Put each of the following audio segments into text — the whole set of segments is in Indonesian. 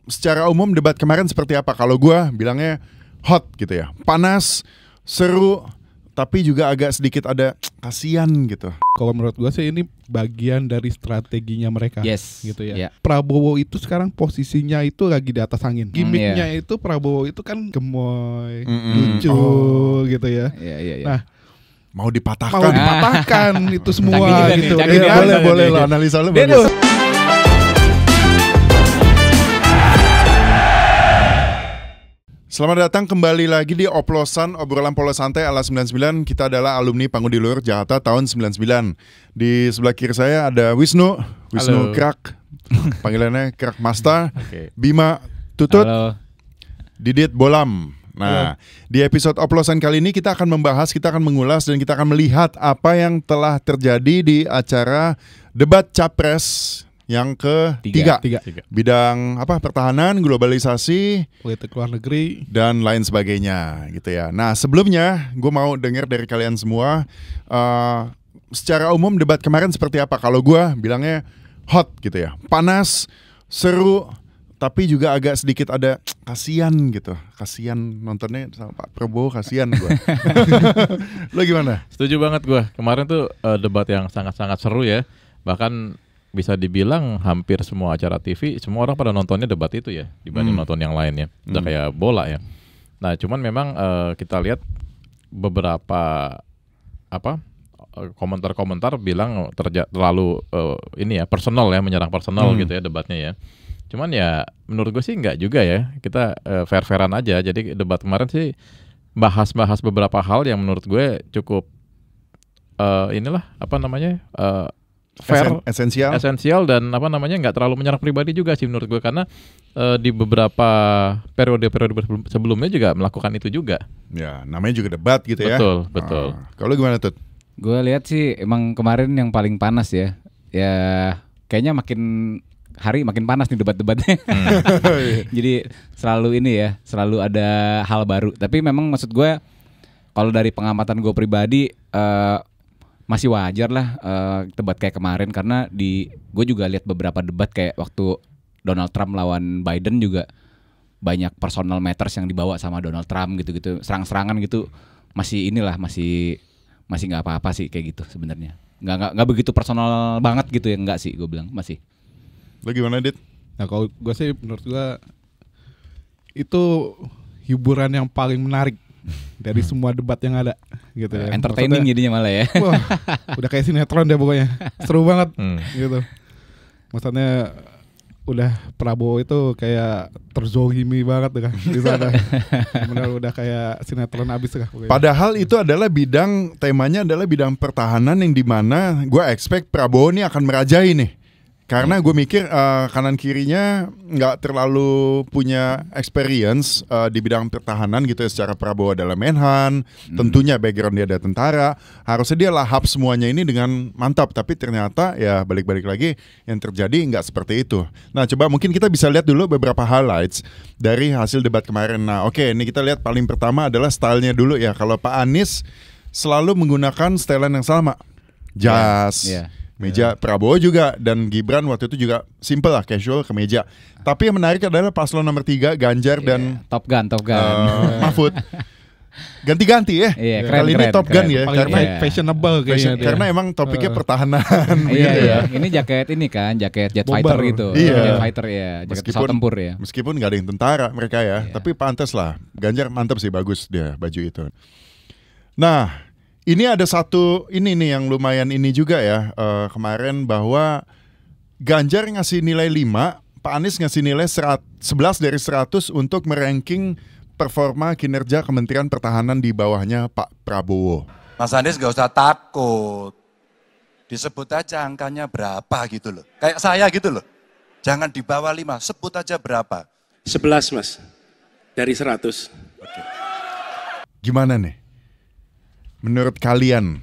Secara umum debat kemarin seperti apa? Kalau gue bilangnya hot gitu ya, panas, seru, tapi juga agak sedikit ada kasihan gitu. Kalau menurut gue sih ini bagian dari strateginya mereka. Yes, gitu ya. yeah. Prabowo itu sekarang posisinya itu lagi di atas angin. Gimiknya itu Prabowo itu kan gemoy, lucu gitu ya. Nah, mau dipatahkan itu semua gitu. Boleh lo analisa lo bagus. Selamat datang kembali lagi di Oplosan Obrolan Pola Santai ala 99. Kita adalah alumni Pangudi Luhur Jakarta tahun 99. Di sebelah kiri saya ada Wisnu Krak, panggilannya Krak Master, Bima Tutut, Didit Bolam. Nah, di episode Oplosan kali ini kita akan membahas, kita akan mengulas, dan kita akan melihat apa yang telah terjadi di acara debat Capres yang ketiga. Bidang apa? Pertahanan, globalisasi, politik luar negeri, dan lain sebagainya gitu ya. Nah, sebelumnya gue mau dengar dari kalian semua secara umum debat kemarin seperti apa? Kalau gue bilangnya hot gitu ya, panas, seru, tapi juga agak sedikit ada kasihan gitu. Kasihan nontonnya sama Pak Prabowo, kasihan gue. Lo gimana? Setuju banget gue. Kemarin tuh debat yang sangat-sangat seru ya. Bahkan bisa dibilang hampir semua acara TV, semua orang pada nontonnya debat itu ya, dibanding nonton yang lainnya. Udah kayak bola ya. Nah, cuman memang kita lihat beberapa komentar-komentar bilang terlalu ini ya, personal ya, menyerang personal gitu ya debatnya ya. Cuman ya menurut gue sih enggak juga ya. Kita fair-fairan aja. Jadi debat kemarin sih bahas beberapa hal yang menurut gue cukup fair, esensial dan nggak terlalu menyerang pribadi juga sih menurut gue, karena di beberapa periode sebelumnya juga melakukan itu juga. Ya, namanya juga debat gitu ya. Betul. Kalau gimana Tut? Gue lihat sih emang kemarin yang paling panas ya. Ya kayaknya makin hari makin panas nih debat-debatnya. Jadi selalu ada hal baru. Tapi memang maksud gue kalau dari pengamatan gue pribadi masih wajar lah debat kayak kemarin, karena gue juga lihat beberapa debat kayak waktu Donald Trump lawan Biden juga banyak personal matters yang dibawa sama Donald Trump gitu-gitu, serang-serangan gitu, masih nggak apa-apa sih kayak gitu sebenarnya, nggak begitu personal banget gitu ya, nggak sih gue bilang masih. Lo gimana Dit? Nah kalau gue sih menurut gue itu hiburan yang paling menarik dari semua debat yang ada gitu ya. Entertaining jadinya malah ya. Wah, udah kayak sinetron deh pokoknya. Seru banget gitu. Maksudnya udah Prabowo itu kayak terzolimi banget kan di sana. Benar udah kayak sinetron abis kan. Padahal itu adalah temanya adalah bidang pertahanan yang dimana gue expect Prabowo ini akan merajai nih. Karena gue mikir kanan kirinya nggak terlalu punya experience di bidang pertahanan gitu ya. Secara Prabowo adalah Menhan, tentunya background dia ada tentara, harusnya dia lahap semuanya ini dengan mantap. Tapi ternyata ya balik-balik lagi yang terjadi nggak seperti itu. Nah coba mungkin kita bisa lihat dulu beberapa highlights dari hasil debat kemarin. Nah oke, ini kita lihat paling pertama adalah stylenya dulu ya. Kalau Pak Anies selalu menggunakan stylean yang sama, jas. Meja Prabowo juga, dan Gibran waktu itu juga simple lah, casual kemeja. Tapi yang menarik adalah paslon nomor 3 Ganjar dan Top Gun Mahfud. Ganti-ganti ya. Kali ini Top Gun ya, karena fashionable kayaknya. Karena emang topiknya pertahanan. Iya. Ini jaket jet fighter gitu. Jet fighter ya, jaket pesawat tempur ya. Meskipun nggak ada yang tentara mereka ya, tapi pantas lah. Ganjar mantap sih, bagus dia baju itu. Nah, ini ada satu ini nih yang lumayan ini juga ya, kemarin bahwa Ganjar ngasih nilai 5, Pak Anies ngasih nilai 11 dari 100 untuk meranking performa kinerja Kementerian Pertahanan di bawahnya Pak Prabowo. Mas Anies gak usah takut, disebut aja angkanya berapa gitu loh. Kayak saya gitu loh, jangan di bawah 5, sebut aja berapa. 11 Mas, dari 100. Oke. Gimana nih? Menurut kalian,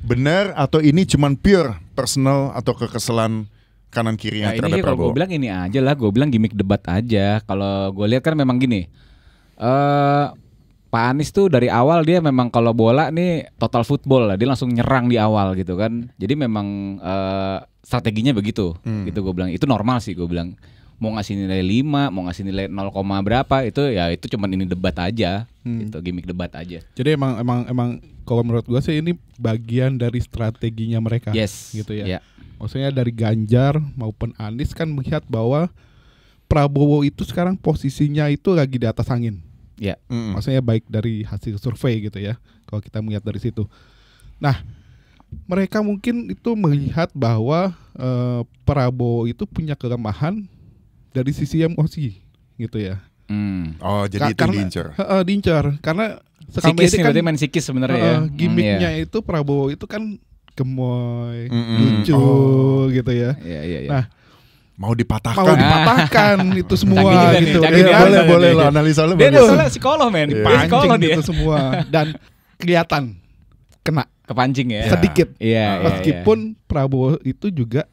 benar atau ini cuman pure personal atau kekesalan kanan kirinya terhadap Prabowo? Gue bilang ini aja lah, gue bilang gimmick debat aja. Kalau gue lihat kan memang gini, Pak Anies tuh dari awal dia memang kalau bola nih total football lah, dia langsung nyerang di awal gitu kan. Jadi memang strateginya begitu, gitu gue bilang. Itu normal sih gue bilang. mau ngasih nilai 5, mau ngasih nilai 0, berapa itu ya itu cuman ini debat aja, gitu, gimmick debat aja. Jadi emang kalau menurut gua sih ini bagian dari strateginya mereka. Yes. Gitu ya. Yeah. Maksudnya dari Ganjar maupun Anies kan melihat bahwa Prabowo itu sekarang posisinya itu lagi di atas angin. Ya. Maksudnya baik dari hasil survei gitu ya. Kalau kita melihat dari situ. Nah, mereka mungkin itu melihat bahwa Prabowo itu punya kelemahan dari sisi emosi gitu ya. Oh, jadi itu diincar. Diincar karena Sikis nih, berarti main sikis sebenarnya ya. Gimmicknya itu Prabowo itu kan gemoy, lucu gitu ya. Iya. Nah, mau dipatahkan. itu semua Canggih gitu. nih, Boleh lah analisa lu. Dia soalnya psikolog men, psikolog Pancing dia. itu semua dan kelihatan kena Kepancing ya. sedikit. Iya. Meskipun Prabowo itu juga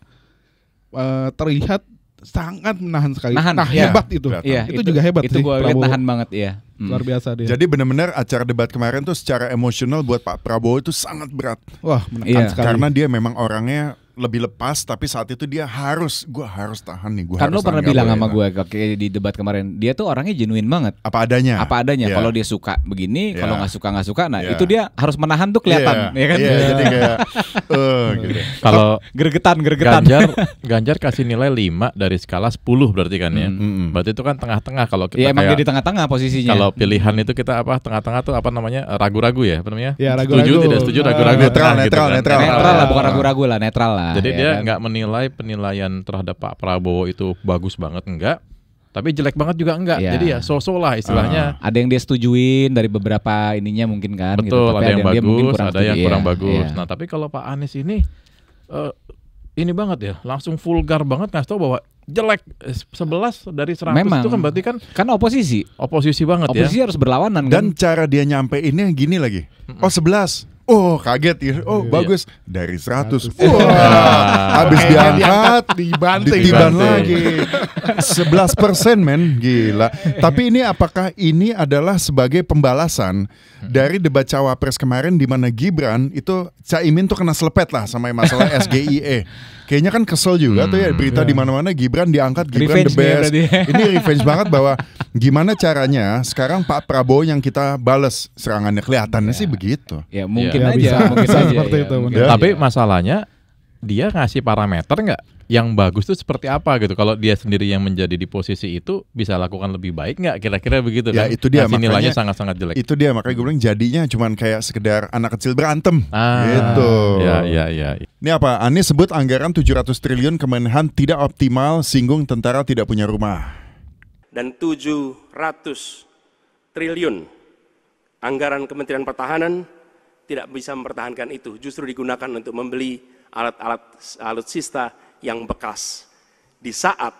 terlihat sangat menahan sekali. Iya. Hebat itu. Iya, itu juga hebat itu sih. gua lihat Prabowo. nahan banget ya. Luar biasa dia. Jadi benar-benar acara debat kemarin tuh secara emosional buat Pak Prabowo itu sangat berat. Wah, menekan Iya. sekali. Karena dia memang orangnya lebih lepas, tapi saat itu dia gue harus tahan nih. Kan lo pernah bilang sama gue kayak di debat kemarin, dia tuh orangnya genuine banget. Apa adanya. Yeah. Kalau dia suka begini, kalau nggak suka. Nah itu dia harus menahan tuh kelihatan, ya kan? Jadi kayak gitu. Kalau Gregetan. Ganjar kasih nilai 5 dari skala 10 berarti kan ya. Berarti itu kan tengah-tengah kalau kita Iya emang kayak dia di tengah-tengah posisinya. kalau pilihan itu kita tengah-tengah tuh apa namanya? Ragu-ragu ya, apa namanya? Ya, ragu-ragu. Setuju, tidak setuju, ragu-ragu. Netral. Netral lah, bukan ragu-ragu lah, netral lah. Jadi ya dia kan? nggak menilai penilaian terhadap Pak Prabowo itu bagus banget enggak, tapi jelek banget juga enggak. Iya. Jadi ya so-so lah istilahnya. Ada yang dia setujuin dari beberapa ininya mungkin kan. Betul, gitu. Tapi ada yang dia mungkin bagus, kurang ada yang setuju. kurang Iya, bagus. iya. Nah, tapi kalau Pak Anies ini banget ya, langsung vulgar banget ngasih tau bahwa jelek 11 dari 100 Memang. itu kan berarti kan Kan oposisi banget Oposisi ya. harus berlawanan Dan kan. cara dia nyampeinnya gini lagi. Oh 11. Oh kaget ya. Oh bagus. Dari 100. Wah. Habis diangkat dibanting. ditiban lagi. 11% men. Gila. Tapi ini apakah ini adalah sebagai pembalasan dari debat cawapres kemarin di mana Gibran itu Caimin tuh kena selepet lah sama masalah SGIE. Kayaknya kan kesel juga tuh ya berita di mana-mana Gibran diangkat, Gibran Revenge the best. dia berarti. Ini revenge banget bahwa gimana caranya sekarang Pak Prabowo yang kita bales serangannya kelihatannya sih begitu. Ya mungkin Ya, aja, bisa mungkin aja. seperti ya, itu, mungkin benar. aja. Tapi masalahnya dia ngasih parameter nggak yang bagus tuh seperti apa gitu. Kalau dia sendiri yang menjadi di posisi itu bisa lakukan lebih baik nggak? Kira-kira begitu Ya, kan? itu dia, Ngasih nilainya makanya sangat-sangat jelek. Itu dia makanya gue bilang jadinya cuman kayak sekedar anak kecil berantem Ah, gitu. Ya. Ini apa? Anies sebut anggaran 700 triliun Kemenhan tidak optimal, singgung tentara tidak punya rumah. Dan 700 triliun anggaran Kementerian Pertahanan tidak bisa mempertahankan itu, justru digunakan untuk membeli alat-alat alutsista yang bekas. Di saat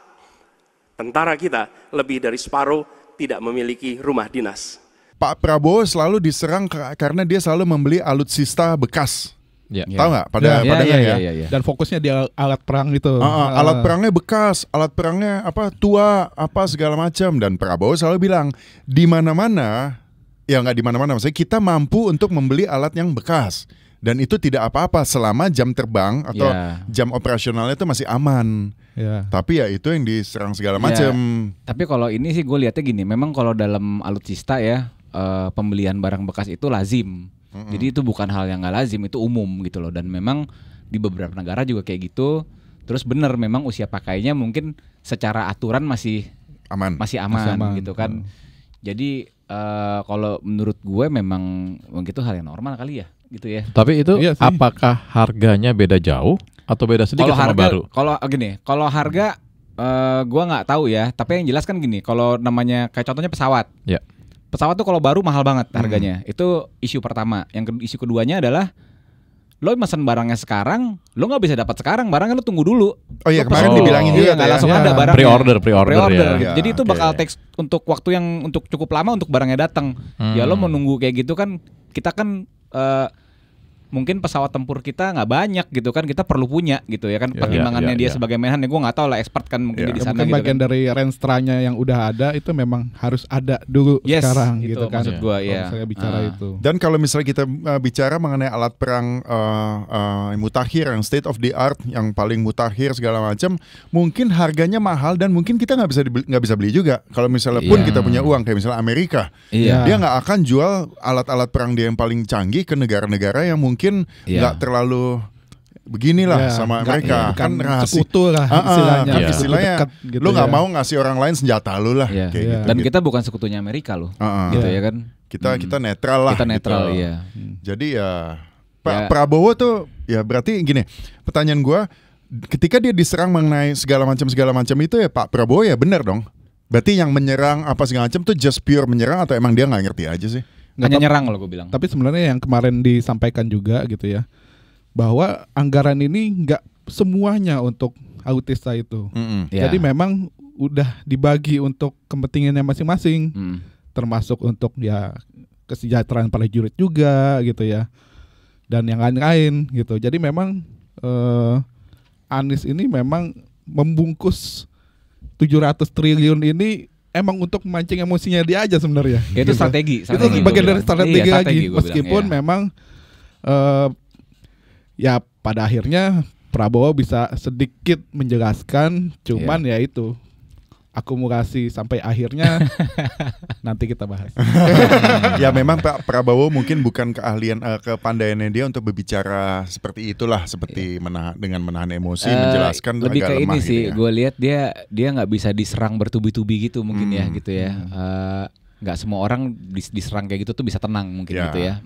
tentara kita lebih dari separuh tidak memiliki rumah dinas. Pak Prabowo selalu diserang karena dia selalu membeli alutsista bekas. Ya. Tahu nggak? Padahal ya. Iya. Dan fokusnya di alat perang itu. Alat perangnya bekas, alat perangnya tua, segala macam. Dan Prabowo selalu bilang di mana-mana, ya nggak di mana-mana. Maksudnya kita mampu untuk membeli alat yang bekas. Dan itu tidak apa-apa selama jam terbang atau jam operasionalnya itu masih aman. Ya. Tapi ya itu yang diserang segala macam. Tapi kalau ini sih gue lihatnya gini, memang kalau dalam alutsista ya pembelian barang bekas itu lazim. Jadi itu bukan hal yang nggak lazim, itu umum gitu loh. Dan memang di beberapa negara juga kayak gitu. Terus benar memang usia pakainya mungkin secara aturan masih aman gitu kan. Jadi kalau menurut gue memang itu hal yang normal kali ya gitu ya. Tapi itu Iya sih. apakah harganya beda jauh atau beda sedikit Kalau sama harga, baru? kalau harga gue nggak tahu ya. Tapi yang jelas kan gini, kalau namanya kayak contohnya pesawat. Ya. Pesawat tuh kalau baru mahal banget harganya. Itu isu pertama. Isu keduanya adalah lo mesen barangnya sekarang, lo nggak bisa dapat sekarang, barangnya lo tunggu dulu. Oh iya Lo kemarin pesen dibilangin dulu. juga Iya, nggak tuh langsung ya. ada barangnya. Pre-order ya. Jadi itu Oke. bakal teks untuk waktu yang untuk cukup lama untuk barangnya datang. Ya lo mau nunggu kayak gitu kan, kita kan mungkin pesawat tempur kita nggak banyak gitu kan, kita perlu punya gitu ya kan, pertimbangannya dia sebagai menhan ya gue nggak tahu lah, expert kan mungkin di sana mungkin gitu bagian kan. dari Renstra-nya yang udah ada itu memang harus ada dulu sekarang itu gitu kan. maksud gue ya. Saya bicara itu. Dan kalau misalnya kita bicara mengenai alat perang mutakhir yang state of the art, yang paling mutakhir segala macam, mungkin harganya mahal dan mungkin kita nggak bisa beli juga. Kalau misalnya pun kita punya uang, kayak misalnya Amerika, dia nggak akan jual alat-alat perang dia yang paling canggih ke negara-negara yang mungkin nggak terlalu beginilah sama mereka, kan rahasia sekutu lah istilahnya. Gitu lu nggak mau ngasih orang lain senjata lu lah, kayak gitu. Dan kita bukan sekutunya Amerika loh, gitu ya kan. Kita netral lah. Kita netral, gitu. Jadi ya Prabowo tuh ya berarti gini. Pertanyaan gue, ketika dia diserang mengenai segala macam itu ya Pak Prabowo ya benar dong. Berarti yang menyerang apa segala macam tuh just pure menyerang atau emang dia nggak ngerti aja sih? Hanya nyerang kalau gue bilang. Tapi sebenarnya yang kemarin disampaikan juga gitu ya, bahwa anggaran ini nggak semuanya untuk autista itu. Jadi memang udah dibagi untuk kepentingannya masing-masing, termasuk untuk ya kesejahteraan prajurit juga gitu ya, dan yang lain-lain gitu. Jadi memang Anies ini memang membungkus 700 triliun ini emang untuk memancing emosinya dia aja sebenarnya. Ya, itu strategi. Itu bagian dari strategi lagi. Meskipun memang ya pada akhirnya Prabowo bisa sedikit menjelaskan, cuman ya itu akumulasi sampai akhirnya nanti kita bahas. Ya memang Pak Prabowo mungkin bukan kepandaiannya dia untuk berbicara seperti itulah, seperti dengan menahan emosi, menjelaskan lebih agak kayak lemah ini sih. gitu ya. Gue lihat dia nggak bisa diserang bertubi-tubi gitu mungkin ya gitu ya. Nggak semua orang diserang kayak gitu tuh bisa tenang mungkin gitu ya.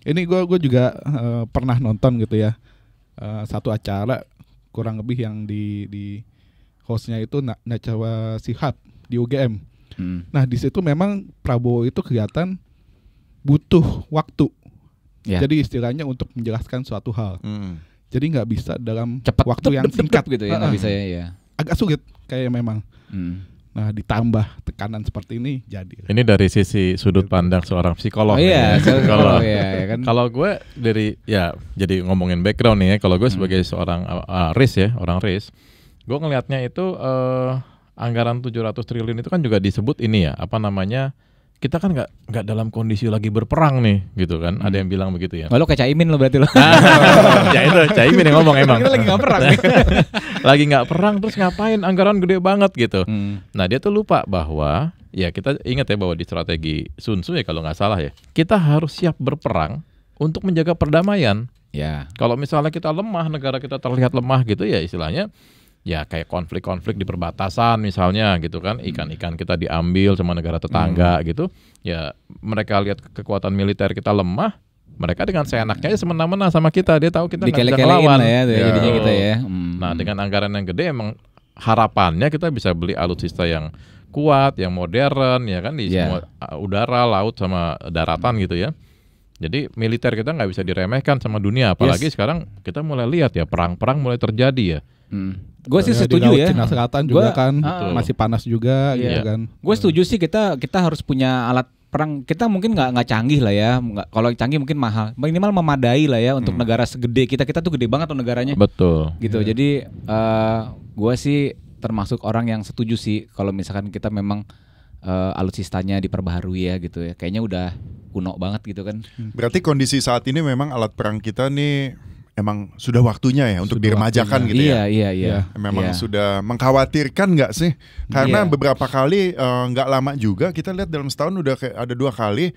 Ini gue juga pernah nonton gitu ya, satu acara kurang lebih yang di hostnya itu Najwa Shihab di UGM. Nah di situ memang Prabowo itu kelihatan butuh waktu. Jadi istilahnya untuk menjelaskan suatu hal. Jadi nggak bisa dalam waktu yang singkat gitu ya, nggak bisa ya. Agak sulit kayak memang. Nah ditambah tekanan seperti ini jadi. Ini dari sisi sudut pandang seorang psikolog. Kalau gue dari jadi ngomongin background nih ya. Kalau gue sebagai seorang orang RIS, gue ngelihatnya itu anggaran 700 triliun itu kan juga disebut ini ya, apa namanya, kita kan nggak dalam kondisi lagi berperang nih gitu kan. Ada yang bilang begitu ya. Lo kayak Caimin lo berarti lo. Ya itu Caimin yang ngomong emang. Kita lagi nggak perang. Lagi nggak perang terus ngapain anggaran gede banget gitu. Nah dia tuh lupa bahwa ya kita ingat ya bahwa di strategi Sun Tzu ya kalau nggak salah ya, kita harus siap berperang untuk menjaga perdamaian. Ya. Kalau misalnya kita lemah, negara kita terlihat lemah gitu ya istilahnya. Ya kayak konflik-konflik di perbatasan misalnya gitu kan, ikan-ikan kita diambil sama negara tetangga gitu. Ya mereka lihat kekuatan militer kita lemah, mereka dengan seenaknya aja semena-mena sama kita. Dia tahu kita nggak bisa ngelawan ya, jadinya kita ya. Nah dengan anggaran yang gede emang harapannya kita bisa beli alutsista yang kuat, yang modern ya kan, di semua udara, laut sama daratan gitu ya. Jadi militer kita nggak bisa diremehkan sama dunia, apalagi sekarang kita mulai lihat ya perang-perang mulai terjadi ya. Gue sih setuju ya. Cina Selatan juga kan masih panas juga gitu kan. Gue setuju sih kita harus punya alat perang. Kita mungkin nggak canggih lah ya. Kalau canggih mungkin mahal. Minimal memadai lah ya untuk negara segede kita. Kita tuh gede banget tuh negaranya. Betul. Gitu. Jadi gue sih termasuk orang yang setuju sih kalau misalkan kita memang alutsistanya diperbaharui ya gitu ya. Kayaknya udah kuno banget gitu kan. Berarti kondisi saat ini memang alat perang kita nih emang sudah waktunya ya untuk diremajakan gitu ya. Iya. Memang sudah mengkhawatirkan nggak sih? Karena beberapa kali nggak lama juga kita lihat dalam setahun udah kayak ada 2 kali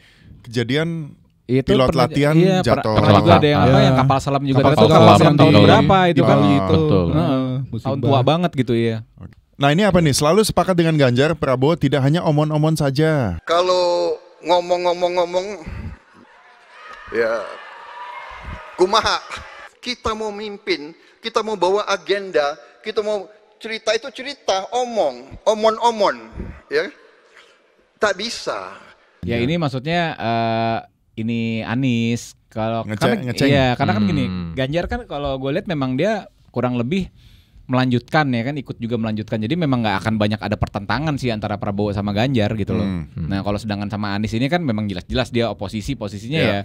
kejadian itu pilot latihan jatuh. Pernah juga ada yang kapal selam juga. Kapal selam tahun berapa itu kan? Betul. Tahun tua banget gitu ya. Nah ini apa nih? Selalu sepakat dengan Ganjar, Prabowo tidak hanya omon-omon saja. Kalau ngomong-ngomong ya kumaha. Kita mau mimpin, kita mau bawa agenda, kita mau cerita itu cerita, omon, ya, tak bisa. Ya ini maksudnya ini Anies kalau ngeceng. Iya, karena kan gini, Ganjar kan kalau gue lihat memang dia kurang lebih melanjutkan ya kan, ikut juga melanjutkan. Jadi memang nggak akan banyak ada pertentangan sih antara Prabowo sama Ganjar gitu loh. Nah kalau sedangkan sama Anies ini kan memang jelas-jelas dia posisinya ya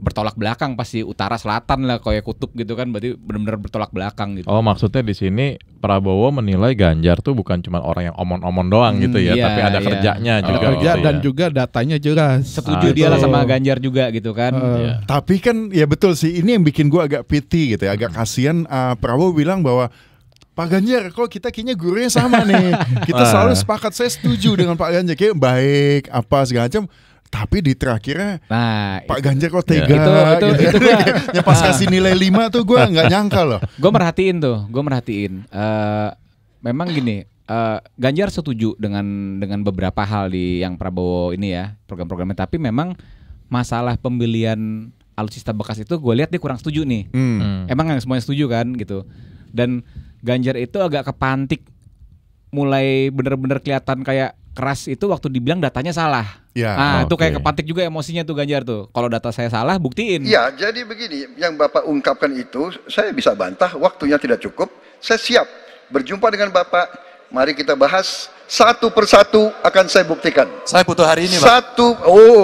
bertolak belakang, pasti utara selatan lah kayak kutub gitu kan, berarti benar-benar bertolak belakang gitu. Oh, maksudnya di sini Prabowo menilai Ganjar tuh bukan cuma orang yang omong-omong doang gitu ya, iya, tapi ada iya. kerjanya Ada juga kerja gitu dan ya. juga datanya jelas. Setuju dia lah sama Ganjar juga gitu kan. Iya. Tapi kan ya betul sih, ini yang bikin gue agak pity gitu ya, agak kasihan. Prabowo bilang bahwa Pak Ganjar, kok kita kayaknya gurunya sama nih. Kita selalu sepakat, saya setuju dengan Pak Ganjar, kayak baik apa segala macam. Tapi di terakhirnya Nah, Pak Ganjar kok tega itu gitu. Ya pas kasih nilai 5 tuh gue nggak nyangka loh. gue merhatiin. Memang gini, Ganjar setuju dengan beberapa hal di yang Prabowo ini ya, program-programnya. Tapi memang masalah pembelian alutsista bekas itu gue lihat dia kurang setuju nih. Emang nggak semuanya setuju kan gitu. Dan Ganjar itu agak kepantik, mulai bener-bener kelihatan kayak keras itu waktu dibilang datanya salah. Ya, Itu kayak oke. kepantik juga emosinya tuh Ganjar tuh. Kalau data saya salah, buktiin. Ya, jadi begini, yang Bapak ungkapkan itu, saya bisa bantah, waktunya tidak cukup. Saya siap berjumpa dengan Bapak. Mari kita bahas satu persatu, akan saya buktikan. Saya butuh hari ini, Pak. Satu,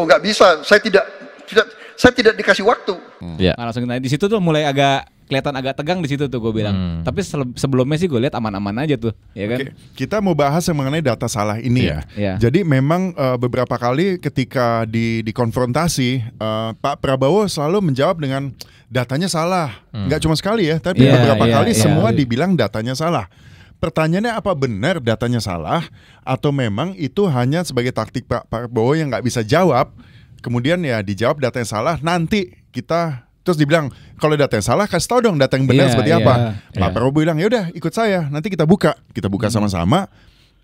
nggak bisa. Saya tidak dikasih waktu. Ya. Nah, langsung di situ tuh mulai agak kelihatan agak tegang di situ tuh gue bilang. Tapi sebelumnya sih gue lihat aman-aman aja tuh, ya kan? Oke, kita mau bahas yang mengenai data salah ini ya. Iya. Jadi memang beberapa kali ketika dikonfrontasi, Pak Prabowo selalu menjawab dengan datanya salah. Nggak cuma sekali ya, tapi Iya, beberapa iya, kali iya. semua dibilang datanya salah. Pertanyaannya, apa benar datanya salah atau memang itu hanya sebagai taktik Pak Prabowo yang nggak bisa jawab, kemudian ya dijawab datanya salah, nanti kita terus dibilang kalau datanya salah kasih tahu dong data yang benar Iya, seperti iya, apa. iya. Pak Prabowo bilang ya udah ikut saya, nanti kita buka sama-sama.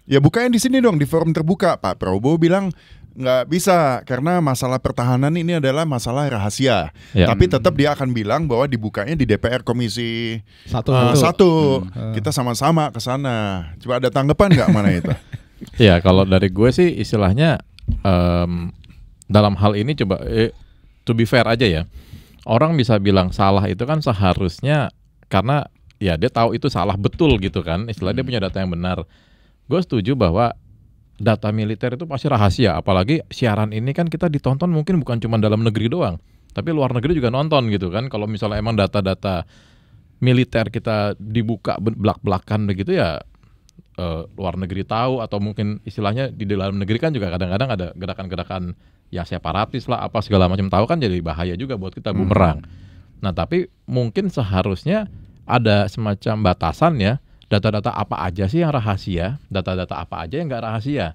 Ya bukanya di sini dong, di forum terbuka. Pak Prabowo bilang nggak bisa karena masalah pertahanan ini adalah masalah rahasia. Ya. Tapi tetap dia akan bilang bahwa dibukanya di DPR Komisi Satu. Kita sama-sama ke sana. Coba ada tanggapan nggak mana itu? Ya, kalau dari gue sih istilahnya dalam hal ini coba to be fair aja ya. Orang bisa bilang salah itu kan seharusnya karena ya dia tahu itu salah betul gitu kan. Istilahnya dia punya data yang benar. Gue setuju bahwa data militer itu pasti rahasia. Apalagi siaran ini kan kita ditonton mungkin bukan cuma dalam negeri doang, tapi luar negeri juga nonton gitu kan. Kalau misalnya emang data-data militer kita dibuka belak-belakan begitu ya, luar negeri tahu, atau mungkin istilahnya di dalam negeri kan juga kadang-kadang ada gerakan-gerakan ya separatis lah apa segala macam, tahu kan jadi bahaya juga buat kita, bumerang. Nah tapi mungkin seharusnya ada semacam batasan ya, data-data apa aja sih yang rahasia, data-data apa aja yang nggak rahasia.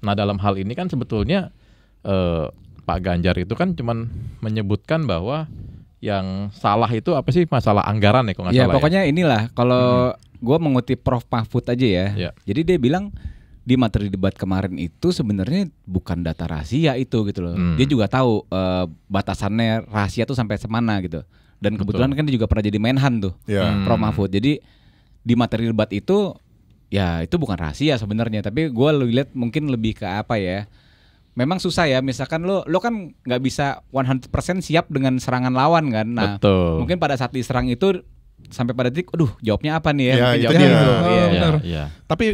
Nah dalam hal ini kan sebetulnya Pak Ganjar itu kan cuman menyebutkan bahwa yang salah itu apa sih, masalah anggaran ya kalau nggak Ya salah. pokoknya inilah kalau gue mengutip Prof Mahfud aja ya. Ya. Jadi dia bilang di materi debat kemarin itu sebenarnya bukan data rahasia itu gitu loh. Dia juga tahu batasannya rahasia tuh sampai semana gitu. Dan kebetulan kan dia juga pernah jadi Menhan tuh, Ya. Prof Mahfud. Jadi di materi debat itu ya itu bukan rahasia sebenarnya. Tapi gue lihat mungkin lebih ke apa ya? Memang susah ya. Misalkan lo kan nggak bisa 100% siap dengan serangan lawan kan. Nah Betul. mungkin pada saat diserang itu sampai pada titik, aduh jawabnya apa nih ya? Ya, Mungkin itu jawabnya dia. gitu. Oh, Iya. benar. Ya. Tapi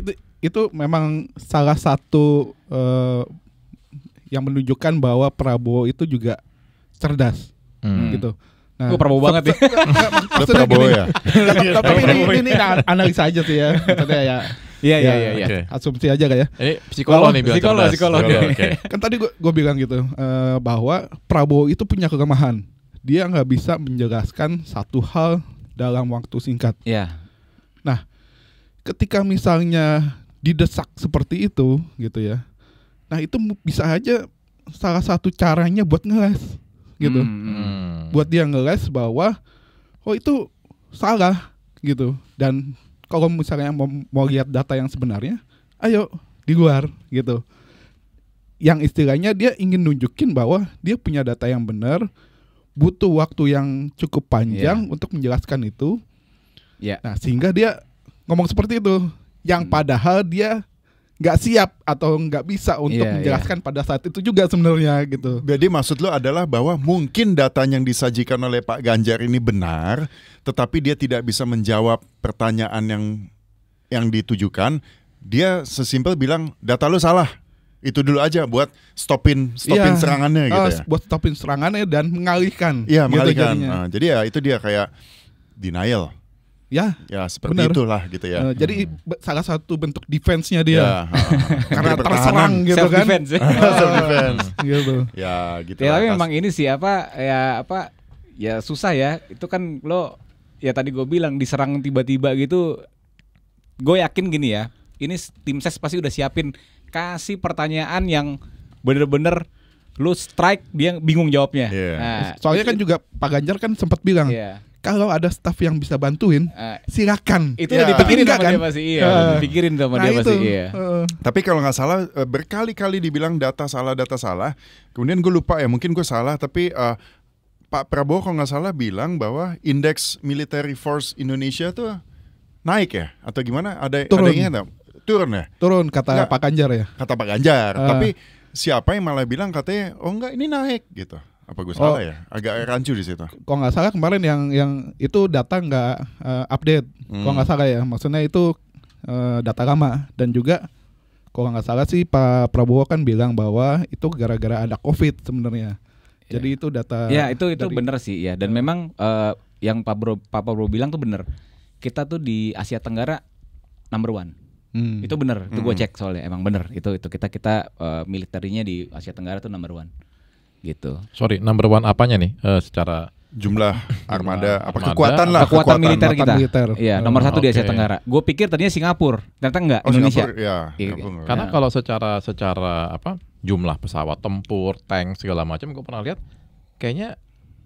itu memang salah satu yang menunjukkan bahwa Prabowo itu juga cerdas gitu. Nah, Gue Prabowo banget ya. Lo Prabowo ya? Tapi ini analisa aja sih ya. Maksudnya ya. Iya. Oke. Asumsi aja kak ya. Ini psikolog nih bilang cerdas. psikolog. Oke. Kan tadi gue bilang gitu bahwa Prabowo itu punya kelemahan. Dia nggak bisa menjelaskan satu hal dalam waktu singkat. Iya. Nah, ketika misalnya didesak seperti itu gitu ya. Nah, itu bisa aja salah satu caranya buat ngeles gitu. Buat dia ngeles bahwa itu salah gitu. Dan kalau misalnya mau lihat data yang sebenarnya, ayo di luar gitu. Yang istilahnya dia ingin nunjukin bahwa dia punya data yang benar, butuh waktu yang cukup panjang untuk menjelaskan itu. Iya. Nah, sehingga dia ngomong seperti itu, yang padahal dia nggak siap atau nggak bisa untuk Iya, menjelaskan pada saat itu juga sebenarnya gitu. Jadi maksud lo adalah bahwa mungkin data yang disajikan oleh Pak Ganjar ini benar, tetapi dia tidak bisa menjawab pertanyaan yang ditujukan. Dia sesimpel bilang data lo salah. Itu dulu aja buat stopin Iya, serangannya gitu ya. Buat stopin serangannya dan mengalihkan. Iya, gitu mengalihkan. jadinya. Jadi ya itu dia kayak denial. Ya, Ya seperti benar. itulah gitu ya. Jadi salah satu bentuk defense-nya dia. Ya, Karena jadi terserang gitu Self kan. defense. Self defense. Gitu. Ya gitu. Ya lah, tapi Kas. memang ini sih ya susah ya. Itu kan lo ya tadi gue bilang diserang tiba-tiba gitu. Gue yakin gini ya. Ini tim ses pasti udah siapin kasih pertanyaan yang bener-bener lu strike dia bingung jawabnya. Iya. Nah, Soalnya kan juga Pak Ganjar kan sempat bilang, iya. kalau ada staf yang bisa bantuin, silakan. Itu Ya. udah dipikirin Enggak sama kan? dia pasti. Iya, udah dipikirin sama dia pasti. Iya. Tapi kalau nggak salah berkali-kali dibilang data salah. Kemudian gue lupa ya, mungkin gue salah. Tapi Pak Prabowo kalau nggak salah bilang bahwa indeks military force Indonesia tuh naik ya, atau gimana? Ada Turun. ingat nggak? Turun ya, Turun kata Enggak. Pak Ganjar ya. kata Pak Ganjar. Tapi siapa yang malah bilang katanya, oh enggak ini naik gitu. Apa gue salah ya? Agak rancu di situ. Kalau nggak salah kemarin yang itu data nggak update. Kalau nggak salah ya, maksudnya itu data lama. Dan juga kalau nggak salah sih Pak Prabowo kan bilang bahwa itu gara-gara ada COVID sebenarnya. Jadi itu data. Ya itu dari- bener sih ya. Dan memang yang Pak Prabowo bilang tuh bener. Kita tuh di Asia Tenggara number one. Itu bener. Itu gue cek soalnya emang bener. Itu kita militernya di Asia Tenggara tuh number one. Gitu. Sorry, number one apanya nih? Secara Jumlah armada, apa Armada, kekuatan lah, Kekuatan militer kita. militer. Iya, nomor satu di Asia Oke. Tenggara. Gue pikir tadinya Singapura, ternyata enggak, Oh, Indonesia. Singapura, ya, Iya. Singapura. karena Ya. kalau secara jumlah pesawat tempur, tank segala macam, gue pernah lihat kayaknya